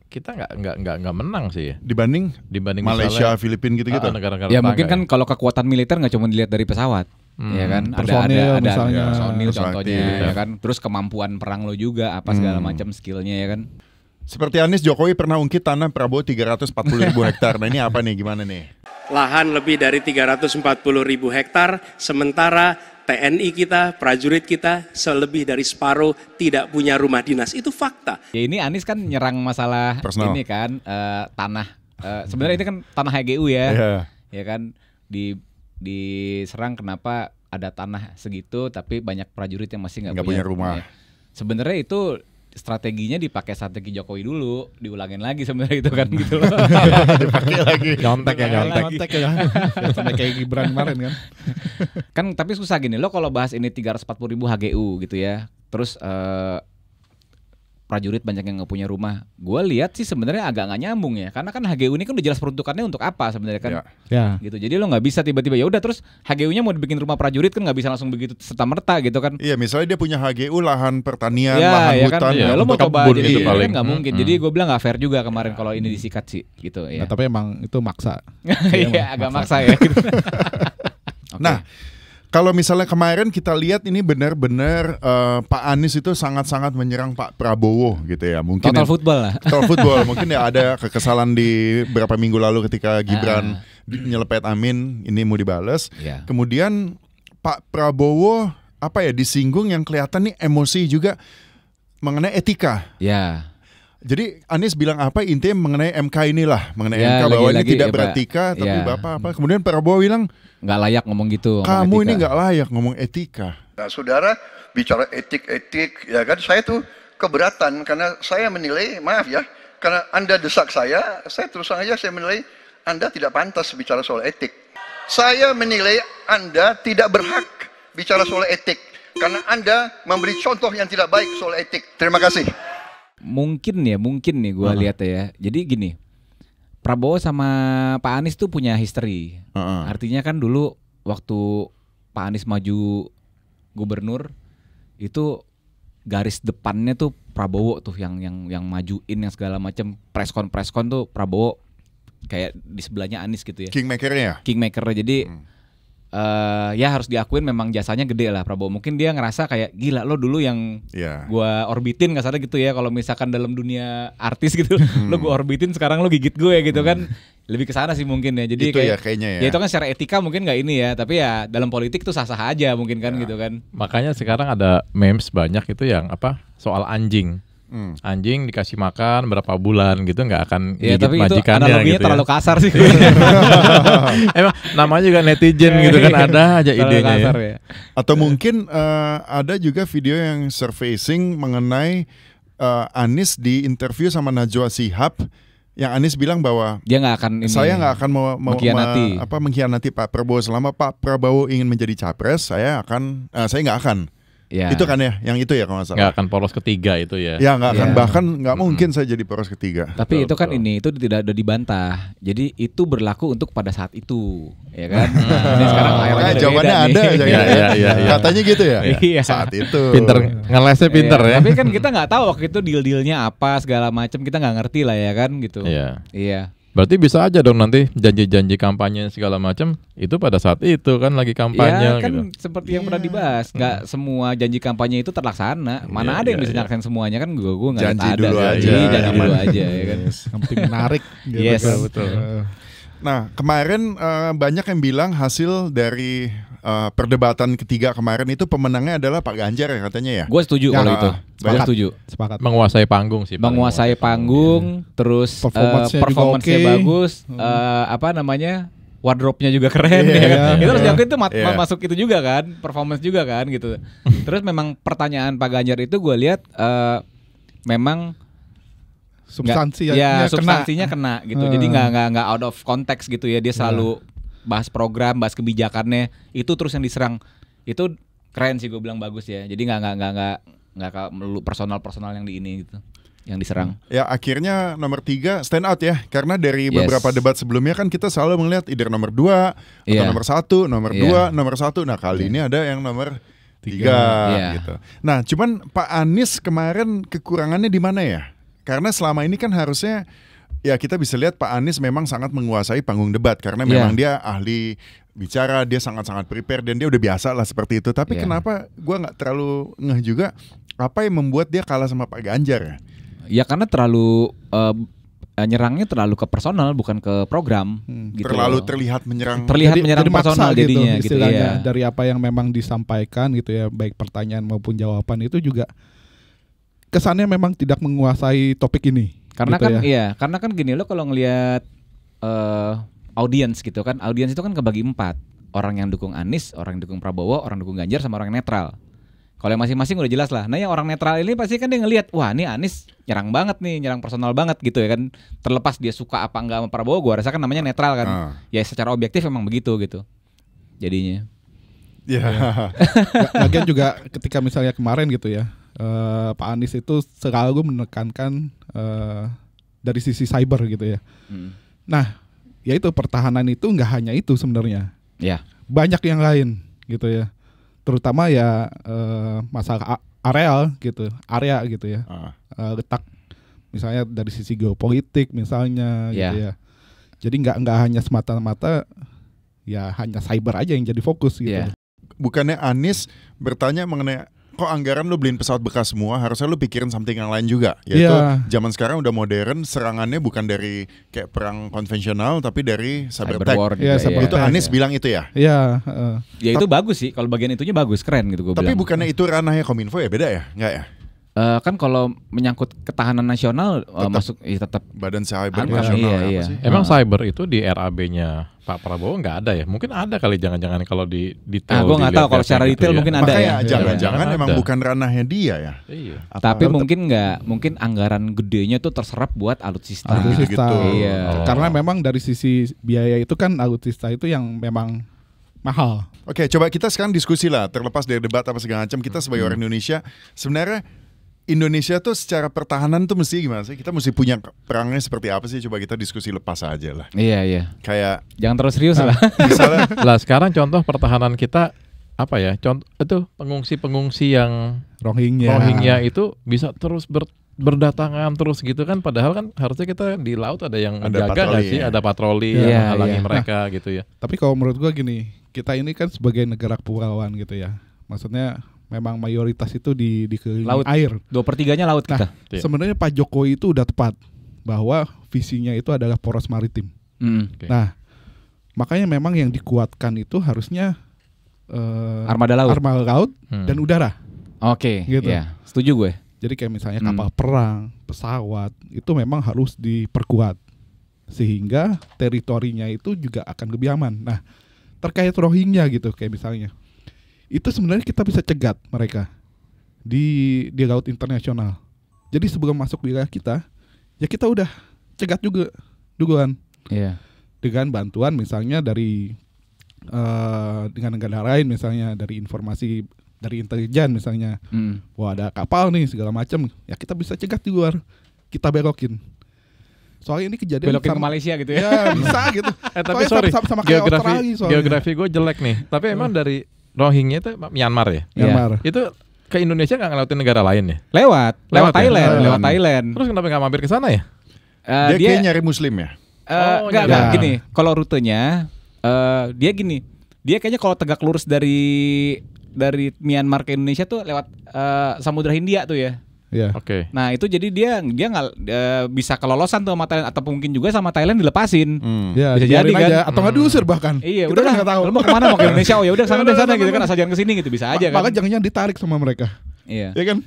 kita nggak menang sih ya. Dibanding Dibanding Malaysia, misalnya, Filipina gitu-gitu. negara-negara Ya tetangga mungkin kan kalau kekuatan militer nggak cuma dilihat dari pesawat, ya kan? Personil misalnya. personil Terus contohnya, aktif, ya kan? Terus kemampuan perang lo juga, apa segala macam skillnya ya kan? Seperti Anies, Jokowi pernah ungkit tanah Prabowo 340.000 hektar. Nah ini apa nih, gimana nih? Lahan lebih dari 340.000 hektar, sementara TNI kita, prajurit kita, selebih dari separuh tidak punya rumah dinas. Itu fakta. Ya ini Anies kan nyerang masalah Personal. ini kan tanah. Sebenarnya ini kan tanah HGU ya, Iya. ya kan? Diserang kenapa ada tanah segitu, tapi banyak prajurit yang masih Nggak punya rumah. Ya. Sebenarnya itu strateginya dipakai strategi Jokowi dulu, diulangin lagi sebenarnya itu kan gitu loh. Dipakai lagi. nyontek ya nyontek. Nyontek ya. Sampai kayak Gibran kemarin kan. Kan tapi susah gini, lo kalau bahas ini 340.000 HGU gitu ya, terus prajurit banyak yang nggak punya rumah. Gue lihat sih sebenarnya agak nggak nyambung ya, karena kan HGU ini kan udah jelas peruntukannya untuk apa sebenarnya kan. Ya. Ya. Gitu. Jadi lo nggak bisa tiba-tiba ya udah terus HGU-nya mau dibikin rumah prajurit kan nggak bisa langsung begitu serta merta gitu kan. Iya, misalnya dia punya HGU, lahan pertanian, Ya, lahan ya hutan. kan. ya, Ya, lo mau untuk coba kebun jadi gitu kan paling. nggak mungkin. Jadi gue bilang nggak fair juga kemarin kalau ini disikat sih gitu ya. Nah, tapi emang itu maksa. Iya agak maksa ya. Gitu. Nah, kalau misalnya kemarin kita lihat ini benar-benar Pak Anies itu sangat-sangat menyerang Pak Prabowo gitu ya. Mungkin Total yang- football lah. Total football. Mungkin ya ada kekesalan di beberapa minggu lalu ketika Gibran nyelepet Amin, ini mau dibales. Iya. Kemudian Pak Prabowo apa ya disinggung yang kelihatan nih emosi juga mengenai etika. Ya. Jadi Anies bilang apa intinya mengenai MK inilah, mengenai Ya, MK bahwa ini lagi-lagi tidak ya, Pak. beretika, tapi Ya. Bapak apa. Kemudian Prabowo bilang Nggak layak ngomong gitu. ngomong kamu ini etika. nggak layak ngomong etika. Nah, saudara bicara etik-etik, ya kan? Saya tuh keberatan karena saya menilai, maaf ya, karena Anda desak saya terus terang aja saya menilai Anda tidak pantas bicara soal etik. Saya menilai Anda tidak berhak bicara soal etik karena Anda memberi contoh yang tidak baik soal etik. Terima kasih. Mungkin nih gue lihat ya. Jadi gini, Prabowo sama Pak Anies tuh punya history. Artinya kan dulu waktu Pak Anies maju gubernur itu garis depannya tuh Prabowo tuh yang majuin yang segala macam preskon tuh Prabowo kayak di sebelahnya Anies gitu ya. Kingmaker-nya. Kingmaker. Jadi ya harus diakuin memang jasanya gede lah Prabowo. Mungkin dia ngerasa kayak gila lo dulu yang Ya. gua orbitin kasarnya gitu ya. Kalau misalkan dalam dunia artis gitu, lo gua orbitin sekarang lo gigit gue gitu kan. Lebih ke sana sih mungkin ya. Jadi Itu kayak, ya kayaknya ya. ya itu kan secara etika mungkin nggak ini ya. Tapi ya dalam politik tuh sah-sah aja mungkin kan gitu kan. Makanya sekarang ada memes banyak itu yang apa soal anjing. Anjing dikasih makan berapa bulan gitu nggak akan Ya, gigit tapi itu majikannya analoginya gitu ya. terlalu kasar sih. Emang namanya juga netizen gitu kan, ada aja Terlalu idenya kasar ya. ya. Atau mungkin ada juga video yang surfacing mengenai Anies di interview sama Najwa Shihab, yang Anies bilang bahwa Dia nggak akan ini. saya nggak akan mengkhianati Pak Prabowo. Selama Pak Prabowo ingin menjadi capres, saya nggak akan. Ya. Itu kan ya, yang itu ya kalau nggak salah. Nggak akan poros ketiga itu ya. Ya nggak akan, Ya. bahkan nggak mungkin saya jadi poros ketiga. Tapi Betul, itu kan betul. itu tidak ada dibantah. Jadi itu berlaku untuk pada saat itu, ya kan? Ini sekarang layarnya Makanya udah jawabannya beda ada, nih. Iya. Katanya gitu ya. Iya. Saat itu. Pinter, ngelesnya pinter Iya, ya. Tapi kan kita nggak tahu waktu itu deal-dealnya apa segala macam, kita nggak ngerti lah ya kan gitu. Iya. Iya. Berarti bisa aja dong nanti janji-janji kampanye segala macam itu pada saat itu kan lagi kampanye Ya kan gitu. seperti yang pernah dibahas, nggak semua janji kampanye itu terlaksana. Mana Iya, ada yang iya, bisa iya. nyaksain semuanya kan? Gue nggak Janji ada. dulu aja. Iya, janji Aman. dulu aja ya kan. Yang penting menarik gitu Yes, kan. betul. Nah, kemarin banyak yang bilang hasil dari perdebatan ketiga kemarin itu pemenangnya adalah Pak Ganjar ya katanya ya. Gue setuju Ya, kalau itu. Gue sepakat. setuju. Sepakat. Menguasai panggung sih. paling Menguasai panggung, terus Performance-nya juga performance-nya oke. bagus, apa namanya, wardrobe-nya juga keren. Iya, ya kan? iya. Itu harus diakui itu Iya. masuk itu juga kan, performance juga kan gitu. Terus memang pertanyaan Pak Ganjar itu gue lihat memang substansinya kena gitu. Jadi nggak out of context gitu ya. Dia selalu bahas program, bahas kebijakannya, itu terus yang diserang. Itu keren sih, gue bilang bagus ya. Jadi nggak melulu personal yang di ini gitu, yang diserang. Ya akhirnya nomor 3 stand out ya. Karena dari Yes. beberapa debat sebelumnya kan kita selalu melihat either nomor 2 atau Iya. nomor 1, nomor Iya. 2, nomor 1. Nah kali ini ada yang nomor 3 Iya. gitu. Nah cuman Pak Anies kemarin kekurangannya di mana ya? Karena selama ini kan harusnya ya kita bisa lihat Pak Anies memang sangat menguasai panggung debat. Karena memang dia ahli bicara, dia sangat-sangat prepare dan dia udah biasa lah seperti itu. Tapi Iya. kenapa gua nggak terlalu ngeh juga apa yang membuat dia kalah sama Pak Ganjar ya? Ya karena terlalu nyerangnya terlalu ke personal bukan ke program gitu. Terlalu loh. terlihat menyerang. menyerang maksa personal jadinya gitu istilahnya. ya. Dari apa yang memang disampaikan gitu ya, baik pertanyaan maupun jawaban itu juga kesannya memang tidak menguasai topik ini. Karena gitu kan ya. iya, karena kan gini lo kalau ngelihat audiens gitu kan, audiens itu kan kebagi 4. Orang yang dukung Anies, orang yang dukung Prabowo, orang yang dukung Ganjar sama orang yang netral. Kalau yang masing-masing udah jelas lah. Nah, yang orang netral ini pasti kan dia ngelihat, wah, ini Anies nyerang banget nih, nyerang personal banget gitu ya kan. Terlepas dia suka apa enggak sama Prabowo, gua rasa kan namanya netral kan. Ya secara objektif emang begitu gitu. Jadinya. Ya. Lagian juga ketika misalnya kemarin gitu ya, Pak Anies itu selalu menekankan dari sisi cyber gitu ya. Nah, ya itu pertahanan itu nggak hanya itu sebenarnya. Ya. Banyak yang lain gitu ya. Terutama ya masalah area gitu ya. Letak misalnya dari sisi geopolitik misalnya gitu ya. Jadi nggak hanya semata-mata ya hanya cyber aja yang jadi fokus gitu. Yeah. Bukannya Anies bertanya mengenai kok anggaran lu beliin pesawat bekas semua, harusnya lu pikirin something yang lain juga. Yaitu zaman sekarang udah modern, serangannya bukan dari kayak perang konvensional tapi dari cyber attack. war Iya, juga, Itu ya. Anies bilang itu ya. Iya. Ya itu bagus sih, kalau bagian itunya bagus, keren gitu gue Tapi bilang. bukannya itu ranahnya Kominfo ya, beda ya? Enggak ya? Kan kalau menyangkut ketahanan nasional masuk tetap Badan Cyber Iya, Nasional iya, apa iya. sih? Emang cyber itu di RAB-nya Pak Prabowo nggak ada ya? Mungkin ada kali, jangan-jangan kalau di detail. gue nggak tahu kalau dilihat-lihat secara gitu detail ya. mungkin ada Makanya ya. jangan-jangan Iya. emang Ada. bukan ranahnya dia ya. Iya. Tapi mungkin anggaran gedenya tuh terserap buat alutsista. Alutsista. gitu. Iya. Karena memang dari sisi biaya itu kan alutsista itu yang memang mahal. Oke, coba kita sekarang diskusi lah. Terlepas dari debat apa segala macam, kita sebagai orang Indonesia, sebenarnya Indonesia tuh secara pertahanan tuh mesti gimana sih? Kita mesti punya perangnya seperti apa sih? Coba kita diskusi lepas aja lah. Iya. Kayak Jangan terlalu serius lah. misalnya Lah sekarang contoh pertahanan kita apa ya? Contoh itu pengungsi yang Rohingya itu bisa terus berdatangan terus gitu kan, padahal kan harusnya kita di laut ada yang Ada menjaga nggak patroli, sih? ya. Ada patroli Iya, yang menghalangi iya. mereka gitu ya. Tapi kalau menurut gua gini, kita ini kan sebagai negara kepulauan gitu ya. Maksudnya memang mayoritas itu dikelilingi Laut. air. 2/3-nya laut kita. Iya. Sebenarnya Pak Jokowi itu udah tepat bahwa visinya itu adalah poros maritim. Oke. Nah, makanya memang yang dikuatkan itu harusnya Armada laut. armada laut dan udara. Oke, Gitu. ya. Setuju gue. Jadi kayak misalnya kapal perang, pesawat itu memang harus diperkuat sehingga teritorinya itu juga akan lebih aman. Nah, terkait Rohingya gitu kayak misalnya, itu sebenarnya kita bisa cegat mereka di laut internasional. Jadi sebelum masuk wilayah kita, ya kita udah cegat juga duluan. Iya. Dengan bantuan misalnya dari dengan negara lain, misalnya dari informasi dari intelijen misalnya, wah ada kapal nih segala macam, ya kita bisa cegat di luar, kita belokin. Soalnya ini kejadian belokin ke Malaysia gitu ya. Ya bisa gitu. Tapi Soalnya sorry, sama kayak Australia soalnya. geografi gue jelek nih. Tapi emang dari Rohingya itu Myanmar ya? Myanmar. Itu ke Indonesia nggak ngelautin negara lain ya? Lewat Lewat ya? lewat Thailand. Terus kenapa nggak mampir ke sana ya? Dia kayak nyari muslim ya? Enggak nyari. gini. Kalau rutenya dia gini. Dia kayaknya kalau tegak lurus dari Myanmar ke Indonesia tuh lewat Samudra Hindia tuh ya. Ya. Oke. Nah itu jadi dia nggak bisa kelolosan tuh sama Thailand, atau mungkin juga sama Thailand dilepasin. Ya, Bisa jadi biarin kan? aja, atau nggak diusir bahkan. Iya, kita udah kan lah. nggak tahu. Lu mau kemana? Mau ke Indonesia? Oh ya udah sana gitu kan, asal jangan kesini gitu, bisa aja kan. Maka jangan ditarik sama mereka. Iya. Ya kan?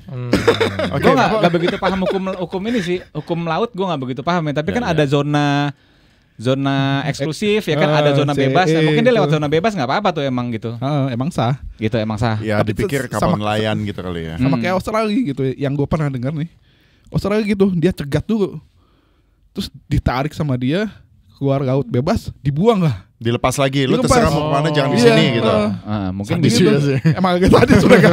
Gue nggak begitu paham hukum ini sih, hukum laut gue nggak begitu paham ya. Tapi kan ada zona eksklusif ya kan, ada zona bebas. Nah, mungkin dia lewat zona bebas nggak apa-apa tuh emang gitu. Emang sah. Gitu emang sah. Ya Tapi dipikir kapal nelayan gitu kali ya. Sama kayak Australia gitu, yang gue pernah dengar nih. Australia gitu, dia cegat dulu, terus ditarik sama dia keluar laut bebas, dibuang lah. Dilepas lagi, lu Dilepas. terserah mau kemana, jangan di Iya, sini gitu. Mungkin Sadis gitu. juga sih. Emang agak sadis sudah kan.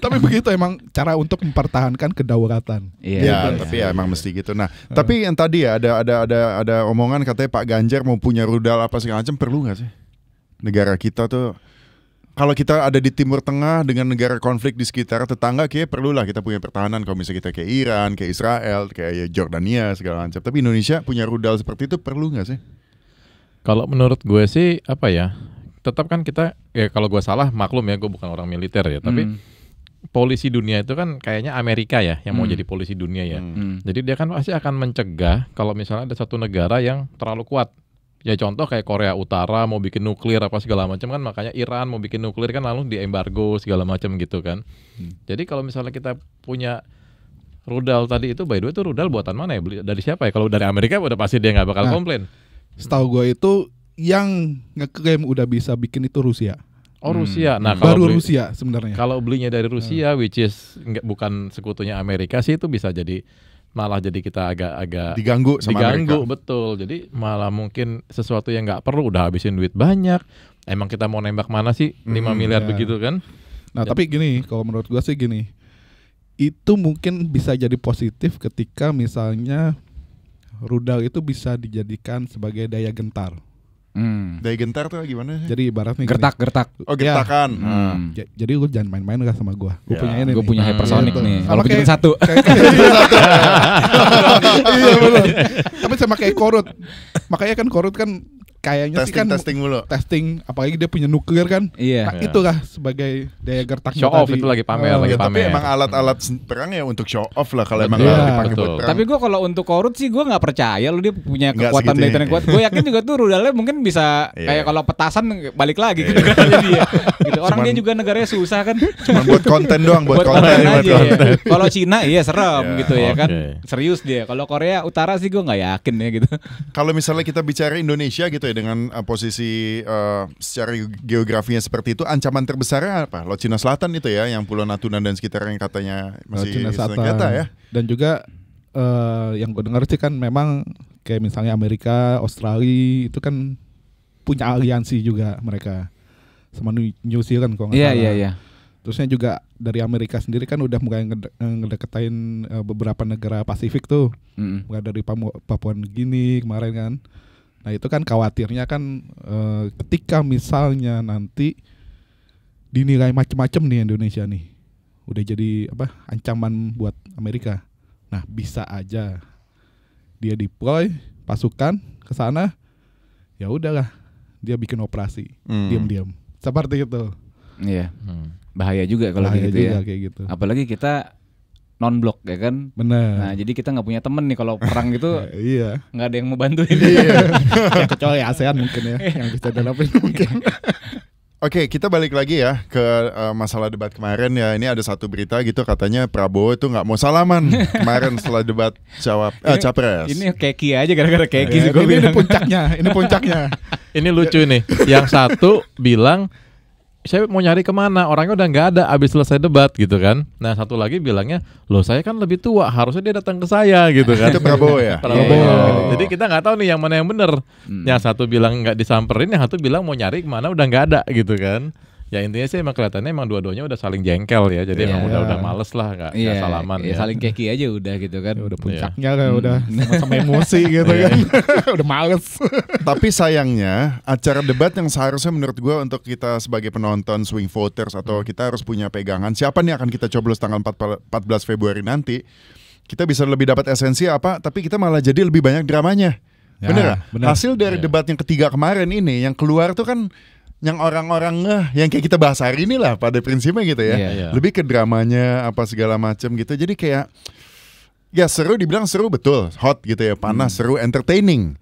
Tapi begitu emang cara untuk mempertahankan kedaulatan. Ya, tapi ya emang mesti gitu. Nah, tapi yang tadi ya ada omongan katanya Pak Ganjar mau punya rudal apa segala macam, perlu nggak sih? Negara kita tuh, kalau kita ada di Timur Tengah dengan negara konflik di sekitar tetangga, kayak perlulah kita punya pertahanan. Kalau misalnya kita kayak Iran, kayak Israel, kayak Jordania segala macam. Tapi Indonesia punya rudal seperti itu perlu nggak sih? Kalau menurut gue sih apa ya? Tetap kan kita ya, kalau gue salah maklum ya, gue bukan orang militer ya. Tapi polisi dunia itu kan kayaknya Amerika ya yang mau jadi polisi dunia ya. Jadi dia kan pasti akan mencegah kalau misalnya ada satu negara yang terlalu kuat. Ya contoh kayak Korea Utara mau bikin nuklir apa segala macam kan, makanya Iran mau bikin nuklir kan lalu diembargo segala macam gitu kan. Jadi kalau misalnya kita punya rudal tadi itu, by the way itu rudal buatan mana ya? Beli dari siapa ya? Kalau dari Amerika udah pasti dia nggak bakal komplain. Setahu gue itu yang ngeklaim udah bisa bikin itu Rusia. Oh Rusia. Nah Baru Rusia sebenarnya. Kalau belinya dari Rusia, which is bukan sekutunya Amerika sih, itu bisa jadi malah jadi kita agak Diganggu sama Amerika. Betul. Jadi malah mungkin sesuatu yang nggak perlu, udah habisin duit banyak. Emang kita mau nembak mana sih 5 miliar begitu kan? Nah tapi gini, kalau menurut gue sih gini, itu mungkin bisa jadi positif ketika misalnya rudal itu bisa dijadikan sebagai daya gentar. Daya gentar tuh gimana sih? Jadi ibaratnya gini. Gertak. Oh, gertakan. Jadi lu jangan main-main gak sama gue. Gue punya ini. Gue punya hypersonic Gitu. nih. Sama Kalau bikin kayak- satu. Iya benar. Tapi sama kayak Korut. Makanya kan Korut kan kayaknya sih kan Testing mulu. testing, apalagi dia punya nuklir kan. Iya. Nah, itulah sebagai daya gertaknya Show off tadi. itu lagi pamer, lagi Ya, tapi pamer. emang alat-alat perang ya untuk show off lah kalau emang Betul, nggak dipakai betul. buat perang. Tapi gue kalau untuk Korut sih gue nggak percaya lu dia punya Nggak kekuatan segitunya. militer yang kuat. Gue yakin juga tuh rudalnya mungkin bisa Iya. kayak kalau petasan balik lagi gitu kan. Jadi ya, gitu. Orang Cuman- dia juga negaranya susah kan. Cuman buat konten doang, buat konten. konten buat aja. konten. Ya. Kalau Cina iya serem Iya. gitu ya kan. Oke. Serius dia. Kalau Korea Utara sih gue nggak yakin ya gitu. Kalau misalnya kita bicara Indonesia gitu ya dengan posisi secara geografinya seperti itu, ancaman terbesarnya apa? Laut Cina Selatan itu ya, yang Pulau Natuna dan sekitarnya yang katanya masih Cina Selatan. sengketa ya. Dan juga yang gue dengar sih kan memang kayak misalnya Amerika, Australia itu kan punya aliansi juga mereka sama New Zealand kalau nggak salah. Iya. Terusnya juga dari Amerika sendiri kan udah mulai ngedeketain beberapa negara Pasifik tuh, mulai dari Papua Nugini kemarin kan. Nah itu kan khawatirnya kan ketika misalnya nanti dinilai macam-macam nih Indonesia nih, udah jadi apa ancaman buat Amerika. Nah bisa aja dia deploy pasukan ke sana, ya udahlah dia bikin operasi diam-diam seperti itu. Iya. Bahaya juga kalau Bahaya gitu juga ya. kayak gitu. Apalagi kita non blok ya kan. Bener. Nah jadi kita nggak punya temen nih kalau perang gitu Iya. nggak ada yang mau bantuin. Ya, kecuali ASEAN mungkin ya yang bisa dalamin mungkin. Oke, kita balik lagi ya ke masalah debat kemarin ya. Ini ada satu berita gitu katanya Prabowo itu nggak mau salaman kemarin setelah debat capres. Ini keki aja gara-gara keki sih gue ini bilang. puncaknya. Ini lucu nih. Yang satu bilang saya mau nyari kemana, orangnya udah nggak ada abis selesai debat gitu kan. Nah satu lagi bilangnya, loh saya kan lebih tua, harusnya dia datang ke saya gitu kan. Itu Prabowo ya? Prabowo. Jadi kita nggak tahu nih yang mana yang benar. Yang satu bilang nggak disamperin, yang satu bilang mau nyari kemana udah nggak ada gitu kan. Ya intinya sih emang kelihatannya emang dua-duanya udah saling jengkel ya. Jadi emang udah males lah nggak salaman ya. Saling keki aja udah gitu kan. Udah puncaknya kan udah sama-sama emosi gitu kan. Udah males. Tapi sayangnya acara debat yang seharusnya menurut gue untuk kita sebagai penonton swing voters atau kita harus punya pegangan siapa nih akan kita coblos tanggal 14 Februari nanti, kita bisa lebih dapat esensi apa, tapi kita malah jadi lebih banyak dramanya. Bener. Hasil dari debat yang ketiga kemarin ini yang keluar tuh kan yang orang-orang yang kayak kita bahas hari ini lah pada prinsipnya gitu ya. Lebih ke dramanya apa segala macam gitu. Jadi kayak ya seru, dibilang seru betul, hot gitu ya, panas, seru, entertaining.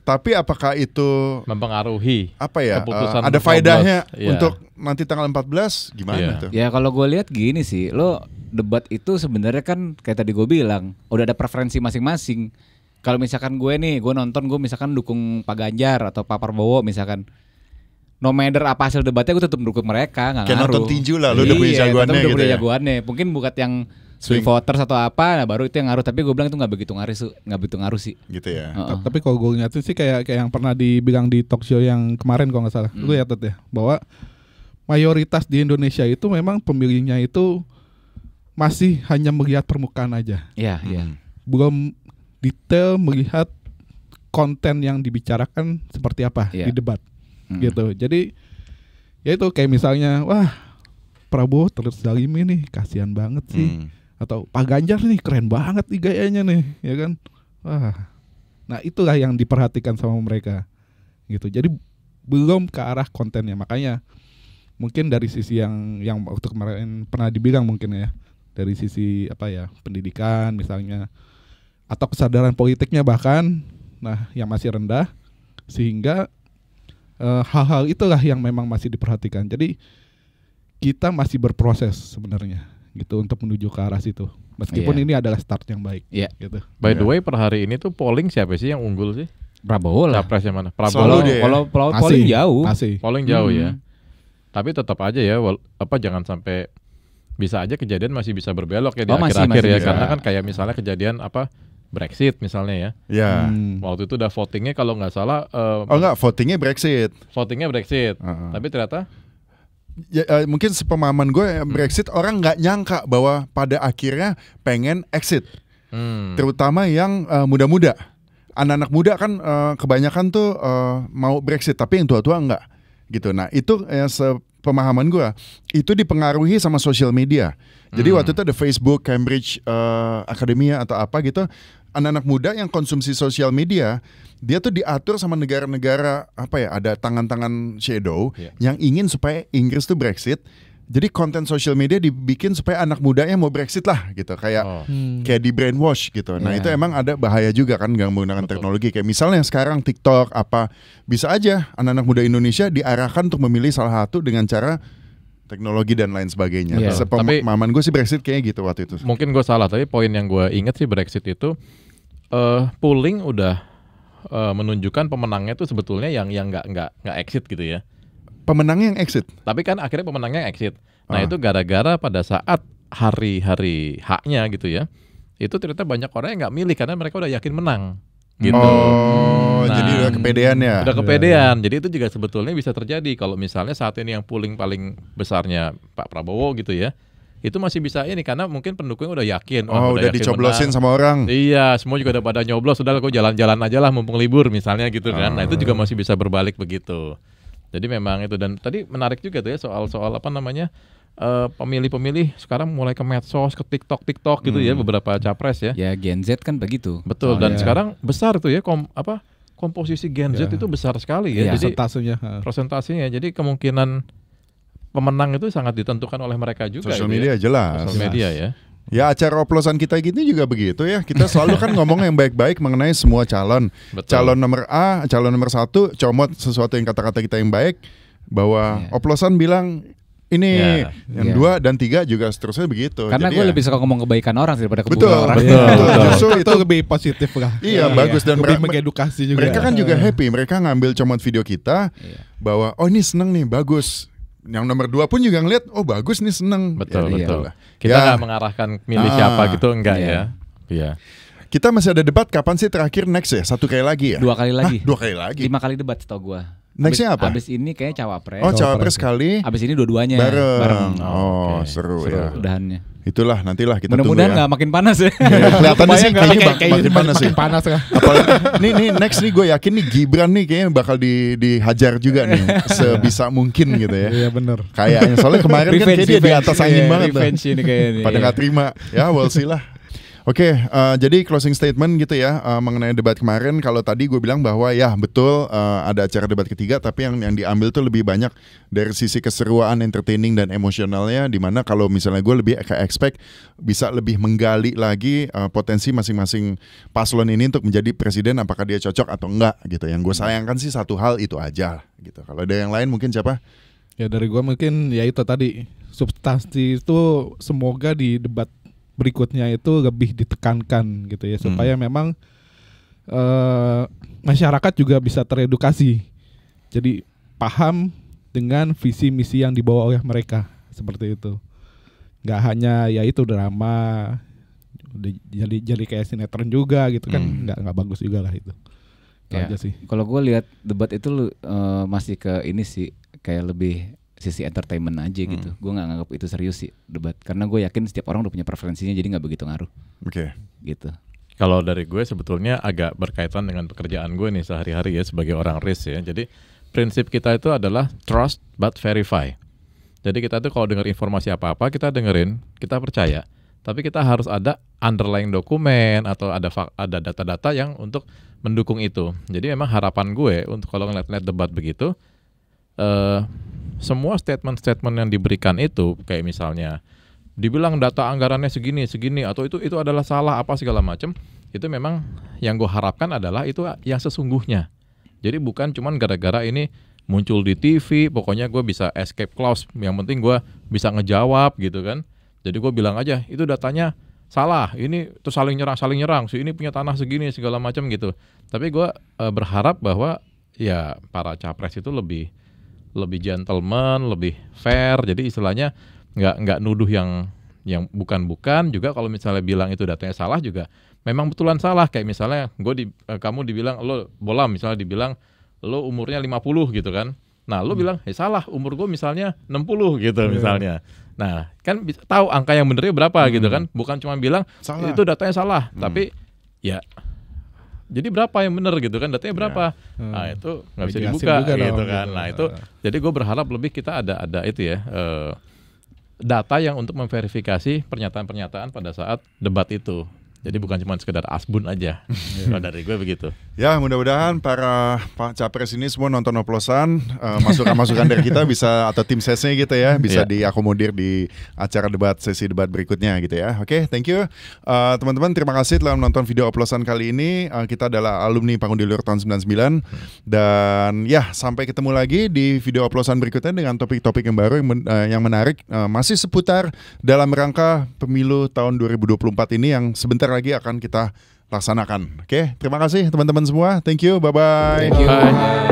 Tapi apakah itu mempengaruhi apa ya? Keputusan ada faedahnya untuk nanti tanggal 14 gimana tuh? Ya kalau gue lihat gini sih, lo debat itu sebenarnya kan kayak tadi gue bilang, udah ada preferensi masing-masing. Kalau misalkan gue nih, gue nonton, gue misalkan dukung Pak Ganjar atau Pak Prabowo misalkan, no matter apa hasil debatnya gue tetap mendukung mereka, nggak ngaruh. Kayak nonton tinju lah, lu udah punya jagoannya udah gitu punya ya. jagoannya. Mungkin bukan yang swing voters atau apa, nah baru itu yang ngaruh. Tapi gue bilang itu nggak begitu ngaruh sih. Gitu ya. Tapi kalau gue ngeliatin sih kayak yang pernah dibilang di talk show yang kemarin kalau nggak salah, gue lihat ya bahwa mayoritas di Indonesia itu memang pemilihnya itu masih hanya melihat permukaan aja. Iya. Belum detail melihat konten yang dibicarakan seperti apa di debat. Gitu. Jadi ya itu kayak misalnya wah Prabowo terzalimi nih, kasihan banget sih. Atau Pak Ganjar nih keren banget nih gayanya nih, ya kan? Wah. Nah, itulah yang diperhatikan sama mereka. Gitu. Jadi belum ke arah kontennya. Makanya mungkin dari sisi yang waktu kemarin pernah dibilang mungkin ya, dari sisi apa ya, pendidikan misalnya atau kesadaran politiknya bahkan yang masih rendah, sehingga hal-hal itulah yang memang masih diperhatikan. Jadi kita masih berproses sebenarnya gitu untuk menuju ke arah situ. Meskipun ini adalah start yang baik. Gitu. By the way, per hari ini tuh polling siapa sih yang unggul sih? Prabowo lah. Capres yang mana? Prabowo. Kalau polling jauh. Polling jauh ya. Tapi tetap aja ya, jangan sampai bisa aja kejadian masih bisa berbelok ya di akhir-akhir ya. Karena kan kayak misalnya kejadian Brexit misalnya ya. Waktu itu udah votingnya kalau nggak salah. Votingnya Brexit. Tapi ternyata mungkin sepemahaman gue Brexit orang nggak nyangka bahwa pada akhirnya pengen exit. Terutama yang muda-muda. Anak-anak muda kan kebanyakan tuh mau Brexit, tapi yang tua-tua enggak gitu. Nah itu sepemahaman gue itu dipengaruhi sama sosial media. Jadi waktu itu ada Facebook, Cambridge Academia atau apa gitu. Anak-anak muda yang konsumsi sosial media, dia tuh diatur sama negara-negara ada tangan-tangan shadow yang ingin supaya Inggris tuh Brexit. Jadi konten sosial media dibikin supaya anak mudanya mau Brexit lah gitu, kayak di brainwash gitu. Nah itu emang ada bahaya juga kan nggak menggunakan teknologi. Kayak misalnya sekarang TikTok bisa aja anak-anak muda Indonesia diarahkan untuk memilih salah satu dengan cara teknologi dan lain sebagainya. Tapi pemahaman gue sih Brexit kayak gitu waktu itu. Mungkin gue salah, tapi poin yang gue ingat sih Brexit itu polling udah menunjukkan pemenangnya itu sebetulnya yang nggak exit gitu ya. Pemenangnya yang exit. Tapi kan akhirnya pemenangnya exit. Nah itu gara-gara pada saat hari-hari haknya gitu ya, itu ternyata banyak orang yang nggak milih karena mereka udah yakin menang. Gitu. Jadi udah kepedean ya. Udah kepedean. Jadi itu juga sebetulnya bisa terjadi kalau misalnya saat ini yang polling paling besarnya Pak Prabowo gitu ya. Itu masih bisa ini karena mungkin pendukungnya udah yakin. Udah dicoblosin sama orang. Iya, semua juga udah pada nyoblos. Udah gue jalan-jalan aja lah mumpung libur misalnya gitu kan. Nah itu juga masih bisa berbalik begitu. Jadi memang itu, dan tadi menarik juga tuh ya soal pemilih-pemilih sekarang mulai ke medsos, ke TikTok gitu ya, beberapa capres ya. Ya Gen Z kan begitu. Betul, dan sekarang besar tuh ya komposisi Gen Z itu besar sekali ya. Jadi presentasinya. Jadi kemungkinan pemenang itu sangat ditentukan oleh mereka juga. Sosial media jelas. Sosial media ya. Ya acara oplosan kita gini juga begitu ya. Kita selalu kan ngomong yang baik-baik mengenai semua calon. Betul. Calon nomor A, calon nomor 1 comot sesuatu yang kata-kata kita yang baik. bahwa oplosan bilang ini yang 2 dan 3 juga seterusnya begitu. Karena gue lebih suka ngomong kebaikan orang daripada keburukan orang. Justru itu lebih positif lah. Iya, bagus dan lebih mengedukasi juga. Mereka kan juga happy. Mereka ngambil comot video kita bahwa oh ini seneng nih, bagus. Yang nomor 2 pun juga ngeliat, oh bagus nih, seneng. Betul. Kita nggak mengarahkan milih siapa gitu, enggak ya. Iya. Kita masih ada debat kapan sih terakhir next ya? 1 kali lagi ya? 2 kali lagi. 2 kali lagi. 5 kali debat setahu gue. Nextnya apa? Abis ini kayaknya cawapres. Oh cawapres kali. Abis ini dua-duanya bareng. Oh seru ya. Udahannya. Itulah nantilah kita mudah-mudahan tunggu ya. nggak makin panas ya. Kelihatannya sih kayaknya makin panas sih. Panas ya. Apalagi nih next nih gue yakin nih Gibran nih kayaknya bakal dihajar juga nih sebisa mungkin gitu ya. Iya benar. Kayaknya soalnya kemarin kan kayak dia di atas angin banget. Ini kayaknya. Pada nggak terima. Ya we'll see lah. Oke, jadi closing statement gitu ya mengenai debat kemarin. Kalau tadi gue bilang bahwa ya betul ada acara debat ketiga, tapi yang diambil tuh lebih banyak dari sisi keseruan, entertaining dan emosionalnya. Dimana kalau misalnya gue lebih expect bisa lebih menggali lagi potensi masing-masing paslon ini untuk menjadi presiden, apakah dia cocok atau enggak gitu. Yang gue sayangkan sih satu hal itu aja gitu. Kalau ada yang lain mungkin siapa? Ya dari gue mungkin ya itu tadi, substansi itu semoga di debat berikutnya itu lebih ditekankan gitu ya, supaya memang masyarakat juga bisa teredukasi, jadi paham dengan visi misi yang dibawa oleh mereka seperti itu. Nggak hanya ya itu drama, jadi kayak sinetron juga gitu kan, nggak bagus juga lah itu. Ya, aja sih. Kalau gue lihat debat itu masih ke ini sih, kayak lebih sisi entertainment aja gitu. Gue nggak nganggap itu serius sih debat, karena gue yakin setiap orang udah punya preferensinya, jadi nggak begitu ngaruh. Oke. Gitu. Kalau dari gue sebetulnya agak berkaitan dengan pekerjaan gue nih sehari-hari ya sebagai orang risk ya. Jadi prinsip kita itu adalah trust but verify. Jadi kita tuh kalau dengar informasi apa-apa kita dengerin, kita percaya. Tapi kita harus ada underlying dokumen atau ada data-data yang untuk mendukung itu. Jadi memang harapan gue untuk kalau ngeliat-ngeliat debat begitu, semua statement-statement yang diberikan itu kayak misalnya dibilang data anggarannya segini atau itu adalah salah apa segala macam, itu memang yang gue harapkan adalah itu yang sesungguhnya. Jadi bukan cuman gara-gara ini muncul di TV, pokoknya gue bisa escape clause, yang penting gue bisa ngejawab gitu kan. Jadi gue bilang aja itu datanya salah, ini tuh saling nyerang, si ini punya tanah segini segala macam gitu. Tapi gue berharap bahwa ya para capres itu lebih gentleman, lebih fair. Jadi istilahnya nggak nuduh yang bukan juga. Kalau misalnya bilang itu datanya salah juga memang betulan salah. Kayak misalnya kamu dibilang lo Bolam, misalnya dibilang lo umurnya 50 gitu kan. Nah lo bilang salah, umur gue misalnya 60 gitu misalnya. Nah kan bisa tahu angka yang benernya berapa gitu kan. Bukan cuma bilang salah. Itu datanya salah, tapi ya jadi berapa yang benar gitu kan, datanya berapa? Nah itu nggak bisa dibuka gitu kan. Nah itu jadi gue berharap lebih kita ada itu ya data yang untuk memverifikasi pernyataan-pernyataan pada saat debat itu. Jadi bukan cuma sekedar asbun aja. Kalau dari gue begitu. Ya mudah-mudahan para capres ini semua nonton oplosan, masukan-masukan dari kita bisa, atau tim sesnya gitu ya, bisa diakomodir di acara sesi debat berikutnya gitu ya. Oke, thank you. Teman-teman terima kasih telah menonton video oplosan kali ini. Kita adalah alumni Pangudi Luhur tahun 99. Dan ya sampai ketemu lagi di video oplosan berikutnya dengan topik-topik yang baru yang menarik. Masih seputar dalam rangka pemilu tahun 2024 ini yang sebentar lagi akan kita laksanakan. Oke, terima kasih teman-teman semua. Thank you. Bye-bye. Thank you. Bye.